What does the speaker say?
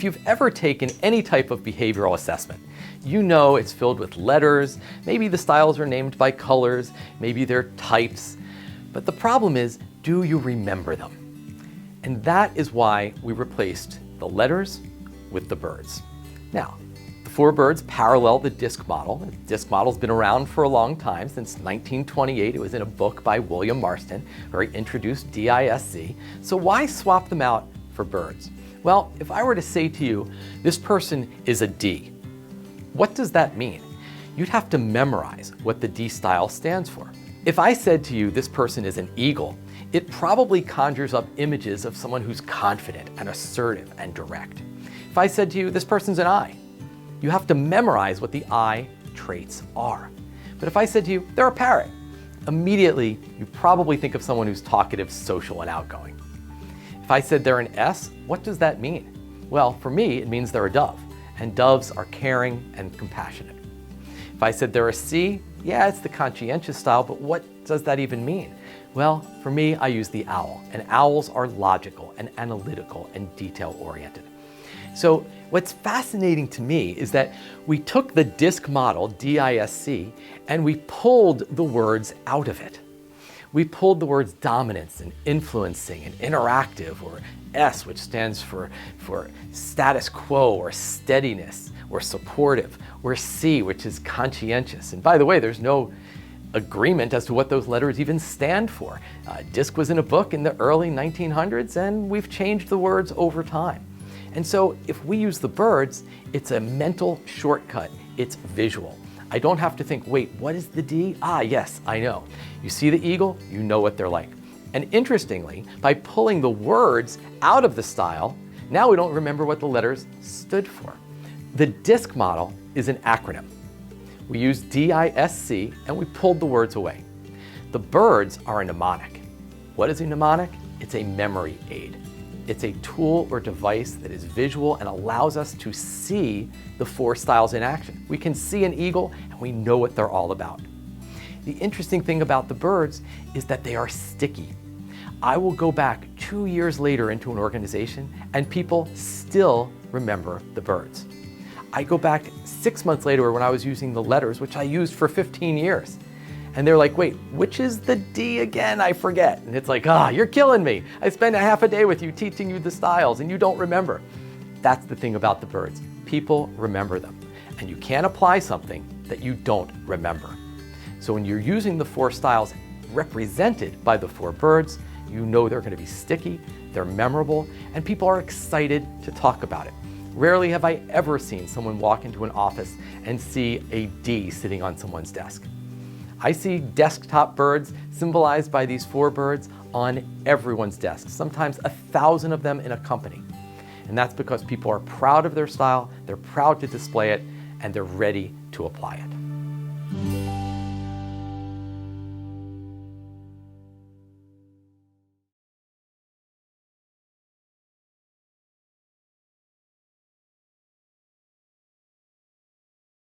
you've ever taken any type of behavioral assessment, you know it's filled with letters, maybe the styles are named by colors, maybe they're types, but the problem is, do you remember them? And that is why we replaced the letters with the birds. Now, the 4 birds parallel the DISC model. The DISC model's been around for a long time, since 1928. It was in a book by William Marston, where he introduced DISC. So why swap them out for birds? Well, if I were to say to you, this person is a D, what does that mean? You'd have to memorize what the D style stands for. If I said to you, this person is an eagle, it probably conjures up images of someone who's confident and assertive and direct. If I said to you, this person's an I, you have to memorize what the I traits are. But if I said to you, they're a parrot, immediately you probably think of someone who's talkative, social, and outgoing. If I said they're an S, what does that mean? Well, for me, it means they're a dove, and doves are caring and compassionate. If I said they're a C, yeah, it's the conscientious style, but what does that even mean? Well, for me, I use the owl, and owls are logical and analytical and detail-oriented. So what's fascinating to me is that we took the DISC model, DISC, and we pulled the words out of it. We pulled the words dominance and influencing and interactive, or S, which stands for status quo or steadiness or supportive, or C, which is conscientious. And by the way, there's no agreement as to what those letters even stand for. DISC was in a book in the early 1900s, and we've changed the words over time. And so if we use the birds, it's a mental shortcut. It's visual. I don't have to think, wait, what is the D? Ah, yes, I know. You see the eagle, you know what they're like. And interestingly, by pulling the words out of the style, now we don't remember what the letters stood for. The DISC model is an acronym. We used DISC and we pulled the words away. The birds are a mnemonic. What is a mnemonic? It's a memory aid. It's a tool or device that is visual and allows us to see the 4 styles in action. We can see an eagle and we know what they're all about. The interesting thing about the birds is that they are sticky. I will go back 2 years later into an organization and people still remember the birds. I go back 6 months later when I was using the letters, which I used for 15 years. And they're like, wait, which is the D again? I forget. And it's like, you're killing me. I spent a half a day with you teaching you the styles and you don't remember. That's the thing about the birds. People remember them. And you can't apply something that you don't remember. So when you're using the 4 styles represented by the 4 birds, you know they're going to be sticky, they're memorable, and people are excited to talk about it. Rarely have I ever seen someone walk into an office and see a D sitting on someone's desk. I see desktop birds symbolized by these 4 birds on everyone's desk, sometimes 1,000 of them in a company. And that's because people are proud of their style, they're proud to display it, and they're ready to apply it.